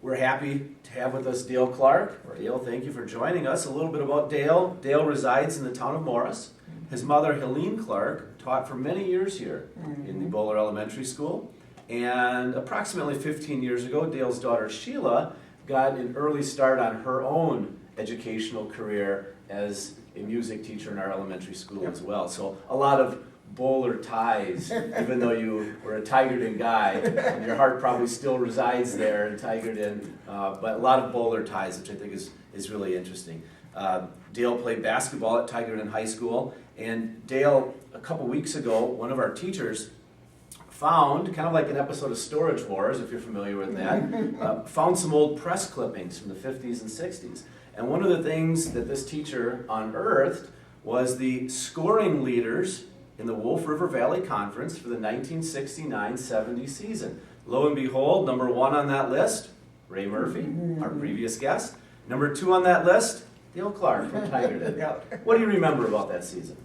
We're happy to have with us Dale Clark. Dale, thank you for joining us. A little bit about Dale. Dale resides in the town of Morris. His mother, Helene Clark, taught for many years here in the Bowler Elementary School. And approximately 15 years ago, Dale's daughter, Sheila, got an early start on her own educational career as a music teacher in our elementary school as well. So a lot of Bowler ties, even though you were a Tigerton guy, and your heart probably still resides there in Tigerton, but a lot of Bowler ties, which I think is really interesting. Dale played basketball at Tigerton High School, and Dale, a couple weeks ago, one of our teachers found, kind of like an episode of Storage Wars, if you're familiar with that, found some old press clippings from the 50s and 60s. And one of the things that this teacher unearthed was the scoring leaders in the Wolf River Valley Conference for the 1969-70 season. Lo and behold, number 1 on that list, Ray Murphy, our previous guest. Number 2 on that list, Dale Clark from Tigerton. Yeah. What do you remember about that season?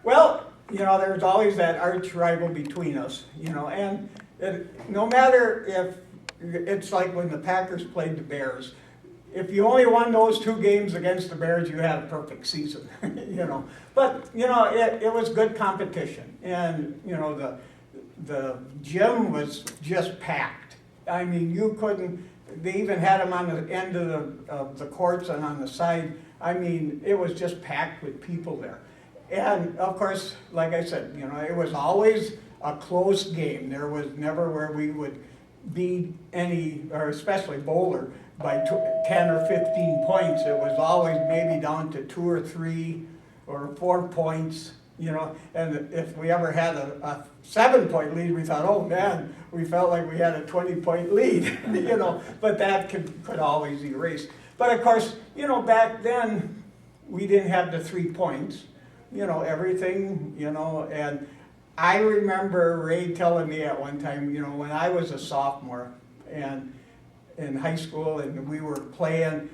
Well, there's always that arch rival between us, and no matter if it's like when the Packers played the Bears, if you only won those 2 games against the Bears, you had a perfect season, But, it was good competition, and, the gym was just packed. I mean, you couldn't, they even had them on the end of the courts and on the side. I mean, it was just packed with people there. And of course, like I said, it was always a close game. There was never where we would beat any, or especially Bowler, by 10 or 15 points. It was always maybe down to 2 or 3 or 4 points, and if we ever had a 7-point lead, we thought, oh man, we felt like we had a 20-point lead, but that could always erase. But of course, back then, we didn't have the 3 points, everything, and I remember Ray telling me at one time, when I was a sophomore and in high school and we were playing,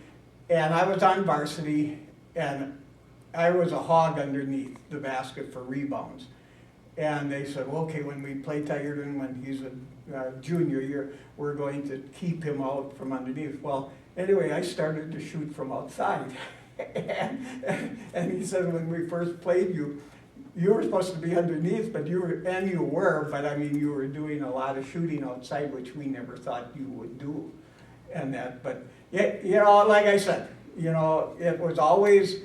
and I was on varsity, and I was a hog underneath the basket for rebounds. And they said, well, okay, when we play Tigerton, when he's a junior year, we're going to keep him out from underneath. Well, anyway, I started to shoot from outside. and he said, when we first played you were supposed to be underneath, but you were, but I mean, you were doing a lot of shooting outside, which we never thought you would do. And that, but yeah, like I said, it was always,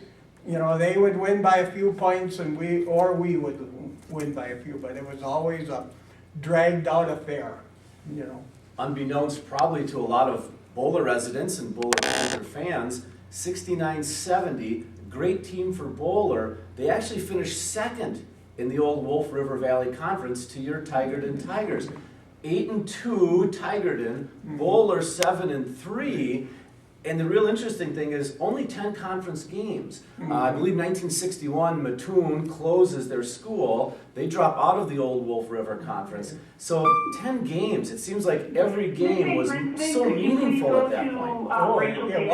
they would win by a few points and we would win by a few, but it was always a dragged out affair, Unbeknownst probably to a lot of Bowler residents and Bowler Panther fans, 69-70, great team for Bowler. They actually finished second in the old Wolf River Valley Conference to your Tigerton Tigers. 8-2 Tigerton, Bowler 7-3, and the real interesting thing is only 10 conference games. I believe 1961 Mattoon closes their school. They drop out of the old Wolf River Conference. So 10 games. It seems like every game was so meaningful at that point. Oh, it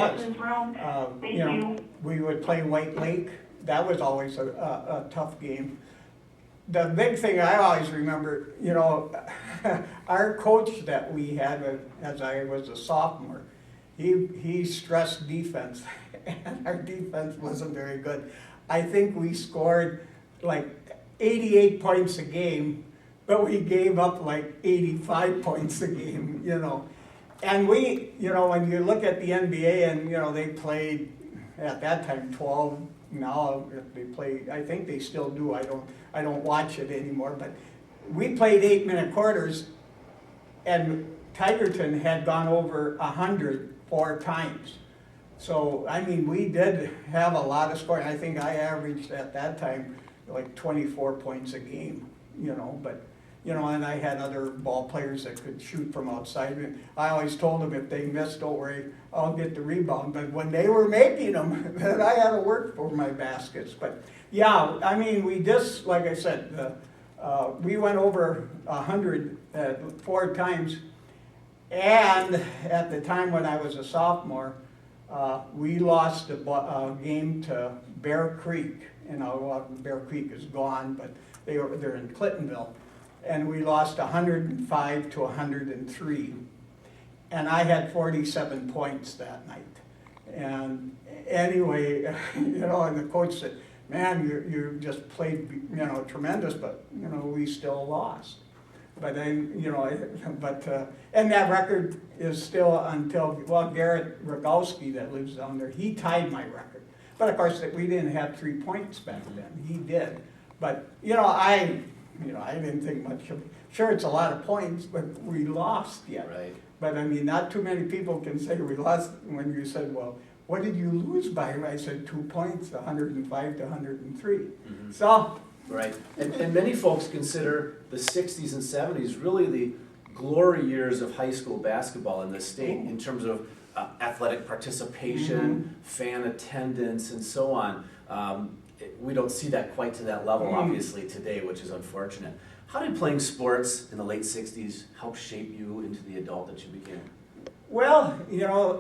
was. We would play White Lake. That was always a tough game. The big thing I always remember, our coach that we had as I was a sophomore, he stressed defense, and our defense wasn't very good. I think we scored like 88 points a game, but we gave up like 85 points a game, And we, when you look at the NBA and, they played at that time 12, now if they play, I think they still do, I don't watch it anymore, but we played 8-minute quarters, and Tigerton had gone over 100 4 times. So, I mean, we did have a lot of scoring. I think I averaged at that time like 24 points a game, but, and I had other ball players that could shoot from outside. And I always told them if they missed, don't worry, I'll get the rebound. But when they were making them, then I had to work for my baskets. But yeah, I mean, we just, like I said, we went over 100 4 times. And at the time when I was a sophomore, we lost a game to Bear Creek. Bear Creek is gone, but they're in Clintonville. And we lost 105 to 103. and I had 47 points that night. And anyway, you know, and the coach said, man, you just played, you know, tremendous, but, you know, we still lost. But then, you know, and that record is still until, well, Garrett Rogowski that lives down there, he tied my record. But of course, we didn't have 3 points back then, he did. But, you know, I didn't think much of it. Sure, it's a lot of points, but we lost yet. Right. But I mean, not too many people can say we lost when you said, well, what did you lose by? I said 2 points, 105 to 103. Mm-hmm. So, Right, and many folks consider the 60s and 70s really the glory years of high school basketball in this state in terms of athletic participation, fan attendance, and so on. We don't see that quite to that level, obviously, today, which is unfortunate. How did playing sports in the late 60s help shape you into the adult that you became? well, you know,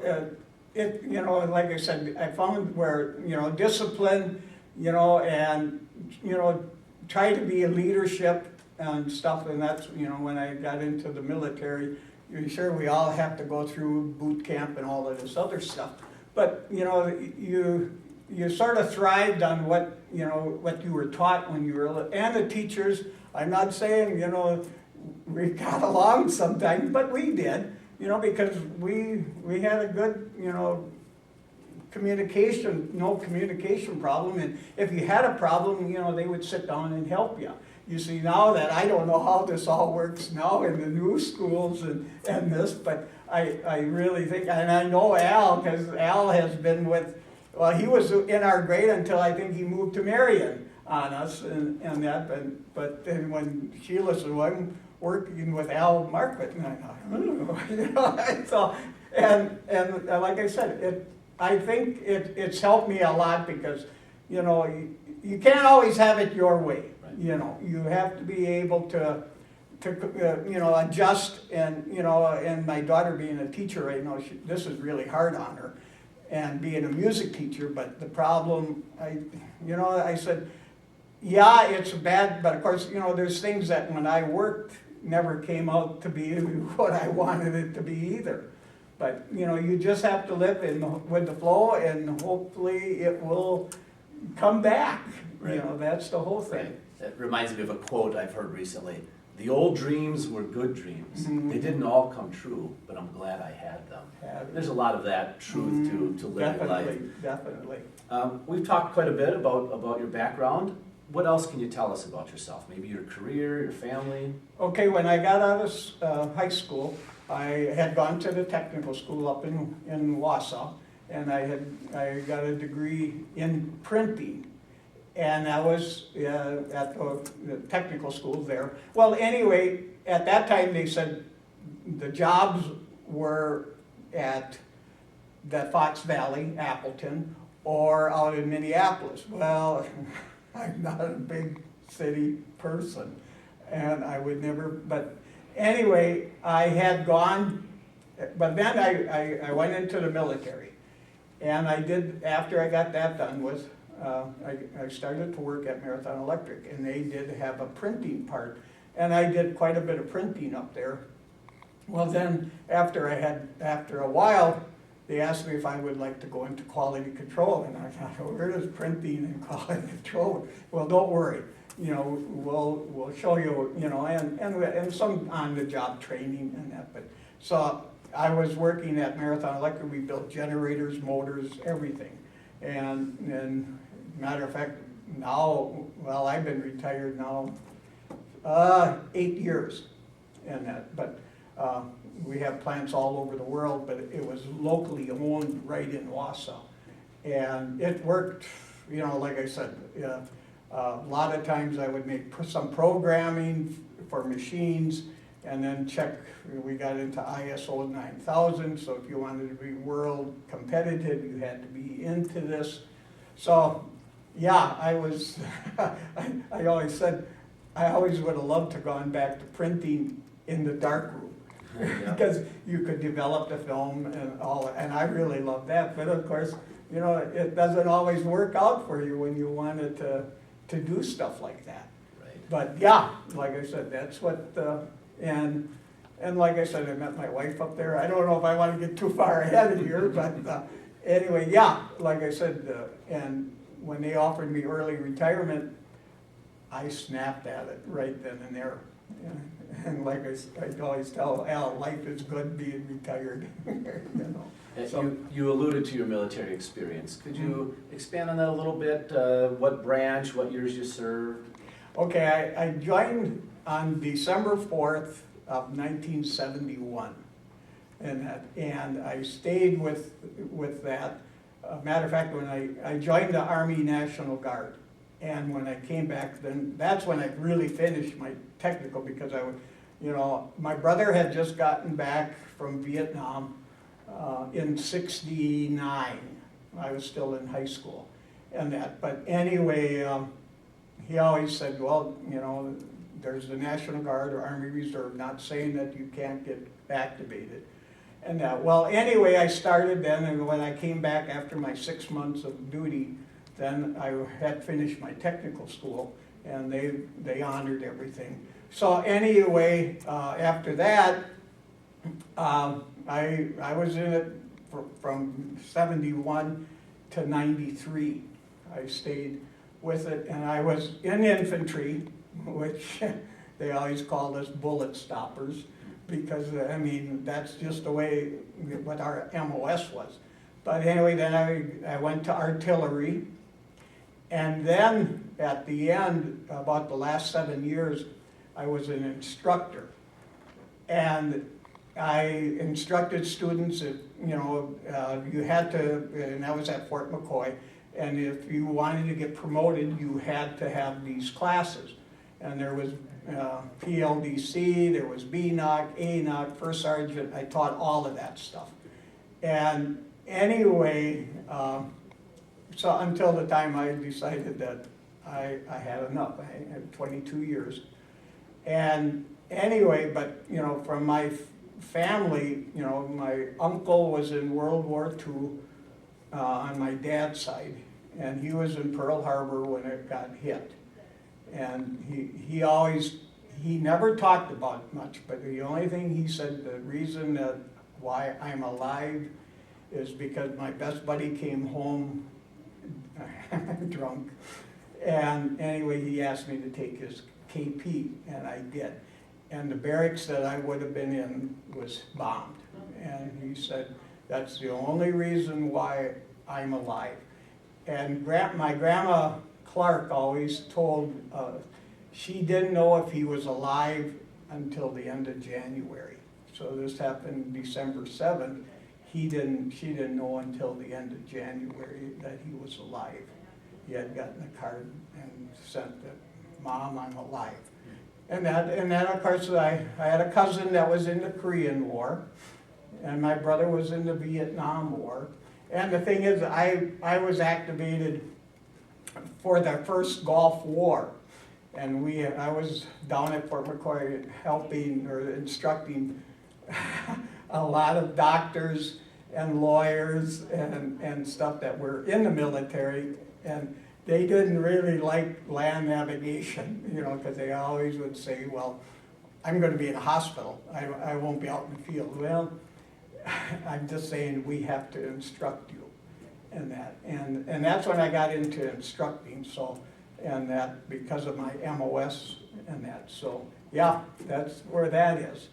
like I said, I found where, you know, discipline, you know, and, you know, try to be a leadership and stuff, and that's, you know, when I got into the military, you're sure we all have to go through boot camp and all of this other stuff, but, you know, you sort of thrived on what, you know, what you were taught when you were, and the teachers. I'm not saying, you know, we got along sometimes, but we did, you know, because we had a good, you know, no communication problem, and if you had a problem, you know, they would sit down and help you. You see, now that I don't know how this all works now in the new schools and this, but I really think, and I know Al, because Al has been with, well, he was in our grade until I think he moved to Marion on us and that, but then when Sheila said, well, I'm working with Al Marquette, and I thought, you know, so, and like I said, I think it's helped me a lot because, you know, you can't always have it your way. Right. You know, you have to be able to you know, adjust, and, you know, and my daughter being a teacher right now, this is really hard on her, and being a music teacher, but the problem, I said, yeah, it's bad, but of course, you know, there's things that when I worked never came out to be what I wanted it to be either. But, you know, you just have to live with the flow, and hopefully it will come back. Right. You know, that's the whole thing. Right. That reminds me of a quote I've heard recently. The old dreams were good dreams. Mm-hmm. They didn't all come true, but I'm glad I had them. There's a lot of that truth to live your life. Definitely. We've talked quite a bit about your background. What else can you tell us about yourself? Maybe your career, your family? Okay, when I got out of high school, I had gone to the technical school up in Wausau, and I got a degree in printing. And I was at the technical school there. Well, anyway, at that time they said the jobs were at the Fox Valley, Appleton, or out in Minneapolis. Well, I'm not a big city person, and I would never, but anyway, I had gone, but then I went into the military. And I did, after I got that done, was I started to work at Marathon Electric, and they did have a printing part, and I did quite a bit of printing up there. Well, then after a while, they asked me if I would like to go into quality control, and I thought, well, where does printing and quality control? Well, don't worry, you know, we'll show you, you know, and some on-the-job training and that. But so I was working at Marathon Electric. We built generators, motors, everything, and matter of fact, now, well, I've been retired now 8 years, and that, but. We have plants all over the world, but it was locally owned right in Wausau. And it worked, you know, like I said, a lot of times I would make some programming for machines and then check, we got into ISO 9000, so if you wanted to be world competitive, you had to be into this. So, yeah, I was, I always said, I always would have loved to have gone back to printing in the darkroom. Because you could develop the film and all, and I really love that. But of course, you know, it doesn't always work out for you when you wanted to do stuff like that. Right. But yeah, like I said, that's what, and And like I said, I met my wife up there. I don't know if I want to get too far ahead of here, but anyway, yeah, like I said, and when they offered me early retirement, I snapped at it right then and there. And like I always tell Al, life is good being retired, you know. You alluded to your military experience. Could you expand on that a little bit? What branch, what years you served? Okay, I joined on December 4th of 1971. And I stayed with that. Matter of fact, when I joined the Army National Guard, and when I came back, then that's when I really finished my technical, because my brother had just gotten back from Vietnam in '69. I was still in high school, and that. But anyway, he always said, well, there's the National Guard or Army Reserve, not saying that you can't get activated. And well, anyway, I started then, and when I came back after my 6 months of duty, then I had finished my technical school, and they honored everything. So anyway, after that, I was in it from 71 to 93. I stayed with it, and I was in infantry, which they always called us bullet stoppers, because, that's just the way what our MOS was. But anyway, then I went to artillery, and then at the end, about the last 7 years, I was an instructor. And I instructed students that, you had to, and that was at Fort McCoy, and if you wanted to get promoted, you had to have these classes. And there was PLDC, there was BNOC, ANOC, First Sergeant. I taught all of that stuff. And anyway, so until the time I decided that I had enough. I had 22 years. And anyway, but from my family, my uncle was in World War II on my dad's side, and he was in Pearl Harbor when it got hit. And he never talked about it much, but the only thing he said, the reason that why I'm alive is because my best buddy came home drunk. And anyway, he asked me to take his KP, and I did. And the barracks that I would have been in was bombed. And he said, that's the only reason why I'm alive. And my grandma Clark always told, she didn't know if he was alive until the end of January. So this happened December 7th. She didn't know until the end of January that he was alive. He had gotten a card and sent that, Mom, I'm alive. And then of course I had a cousin that was in the Korean War, and my brother was in the Vietnam War. And the thing is, I was activated for the first Gulf War. And I was down at Fort McCoy helping or instructing a lot of doctors and lawyers and stuff that were in the military, and they didn't really like land navigation, because they always would say, well, I'm going to be in a hospital. I won't be out in the field. Well, I'm just saying we have to instruct you in that. And that's when I got into instructing, and that because of my MOS and that. So yeah, that's where that is.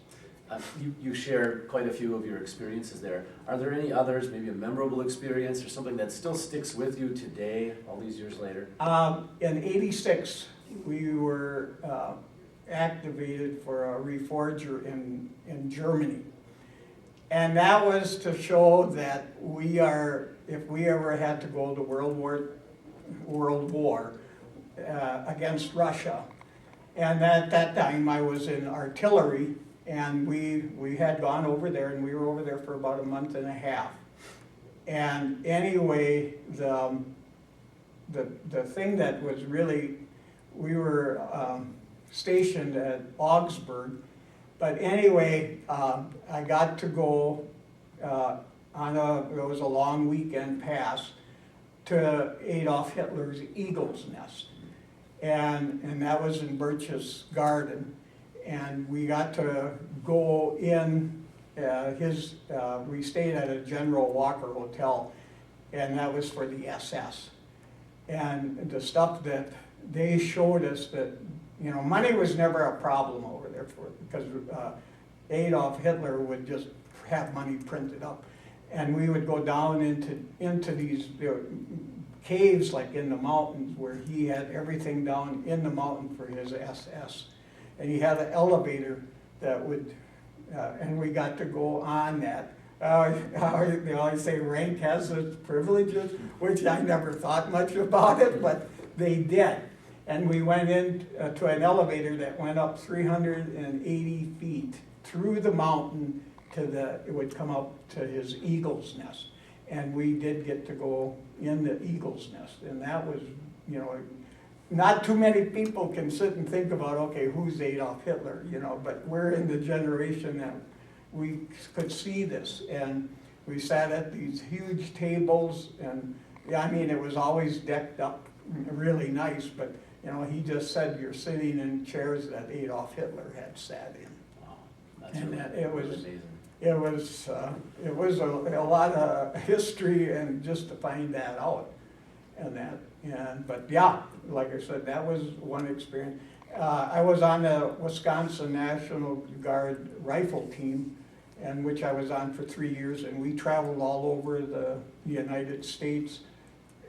You shared quite a few of your experiences there. Are there any others, maybe a memorable experience or something that still sticks with you today, all these years later? In '86, we were activated for a reforger in Germany. And that was to show that if we ever had to go to World War against Russia. And at that time I was in artillery, and we had gone over there, and we were over there for about a month and a half. And anyway, the thing that was really, we were stationed at Augsburg, but anyway, I got to go it was a long weekend pass to Adolf Hitler's Eagle's Nest. And that was in Berchtesgaden. and we got to go in we stayed at a General Walker Hotel, and that was for the SS. And the stuff that they showed us that, money was never a problem over there because Adolf Hitler would just have money printed up. And we would go down into these caves like in the mountains where he had everything down in the mountain for his SS. And he had an elevator that would, and we got to go on that. They always say rank has its privileges, which I never thought much about it, but they did. And we went in to an elevator that went up 380 feet through the mountain it would come up to his eagle's nest. And we did get to go in the eagle's nest. And that was, not too many people can sit and think about, okay, who's Adolf Hitler, but we're in the generation that we could see this. And we sat at these huge tables, and it was always decked up really nice, but he just said you're sitting in chairs that Adolf Hitler had sat in. Wow, that's And really, it was really amazing. It was a lot of history, and just to find that out, but yeah, like I said, that was one experience. I was on the Wisconsin National Guard rifle team, and which I was on for 3 years, and we traveled all over the United States.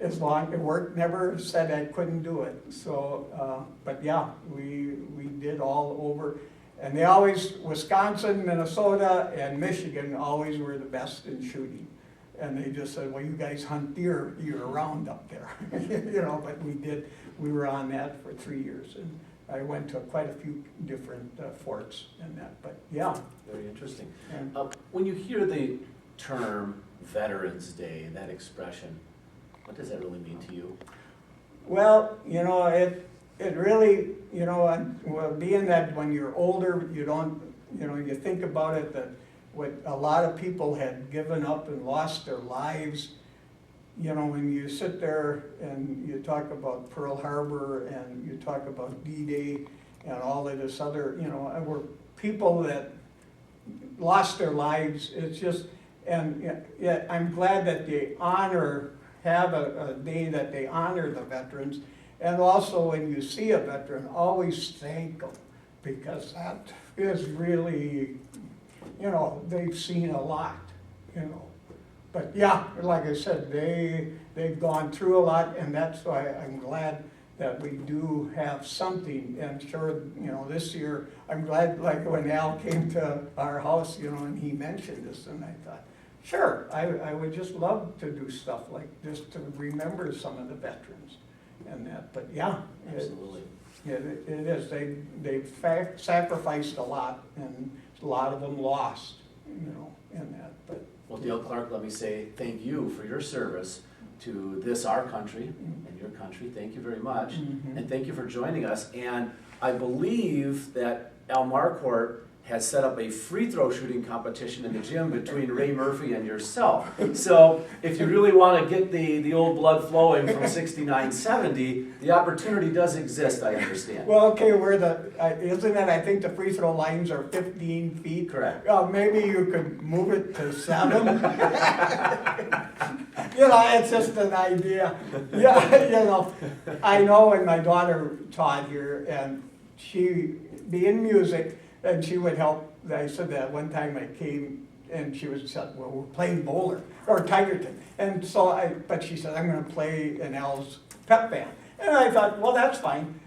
As long, it worked, never said I couldn't do it. So, but yeah, we did all over. And they always, Wisconsin, Minnesota, and Michigan always were the best in shooting. And they just said, well, you guys hunt deer year-round up there. But we were on that for 3 years. And I went to quite a few different forts and that, but yeah. Very interesting. And, When you hear the term Veterans Day, that expression, what does that really mean to you? well, it really, being that when you're older, you don't, you think about it, that what a lot of people had given up and lost their lives, when you sit there and you talk about Pearl Harbor and you talk about D-Day and all of this other, were people that lost their lives. It's just, and yeah, I'm glad that they have a day that they honor the veterans. And also, when you see a veteran, always thank them, because that is really, they've seen a lot, But yeah, like I said, they've gone through a lot, and that's why I'm glad that we do have something. And sure, this year, I'm glad, like when Al came to our house, and he mentioned this, and I thought, sure, I would just love to do stuff like this to remember some of the veterans. And that, but yeah, Absolutely. it is. They've sacrificed a lot, and a lot of them lost, in that. But Well, Dale Clark, let me say thank you for your service to our country, and your country. Thank you very much. Mhm. And thank you for joining us. And I believe that Al Marquardt has set up a free throw shooting competition in the gym between Ray Murphy and yourself. So if you really want to get the old blood flowing from 69-70, the opportunity does exist, I understand. well, okay, isn't it? I think the free throw lines are 15 feet. Correct. Maybe you could move it to 7. It's just an idea. Yeah, I know when my daughter taught here, and she be in music, and she would help. I said that one time I came, and she said, well, we're playing bowler, or Tigerton. And so but she said, I'm gonna play in Al's pep band. And I thought, well, that's fine.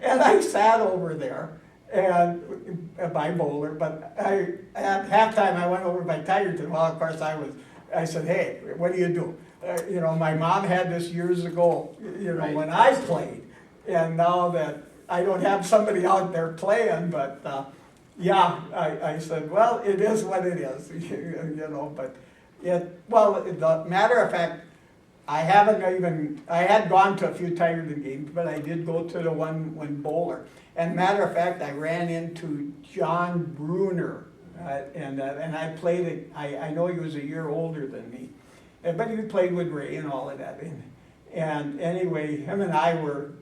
And I sat over there, and by bowler, but at halftime I went over by Tigerton. Well, of course I said, hey, what do you do? My mom had this years ago, Right. when I played. And now that I don't have somebody out there playing, but yeah, I said, well, it is what it is, but the matter of fact, I had gone to a few Tigerton games, but I did go to the one when bowler. And matter of fact, I ran into John Bruner, and I played it. I know he was a year older than me, but he played with Ray and all of that. And anyway, him and I were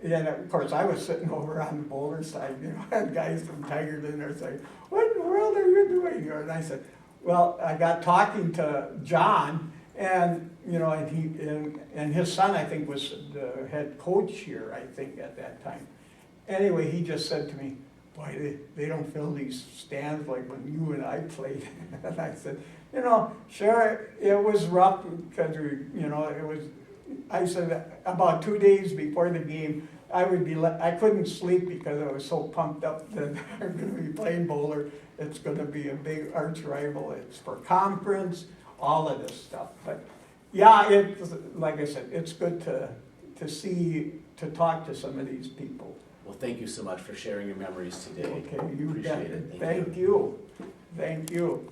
And of course, I was sitting over on the Boulder side, you know, and guys from Tigard in there saying, "What in the world are you doing here?" And I said, "Well, I got talking to John, and you know, and and his son, I think, was the head coach here, I think, at that time." Anyway, he just said to me, "Boy, they don't fill these stands like when you and I played." And I said, "You know, sure, it was rough because you know, it was." I said about 2 days before the game, I couldn't sleep because I was so pumped up that I'm going to be playing Boulder. It's going to be a big arch rival. It's for conference, all of this stuff. But yeah, like I said, it's good to talk to some of these people. Well, thank you so much for sharing your memories today. Okay, you bet. Appreciate it. Thank you. Thank you.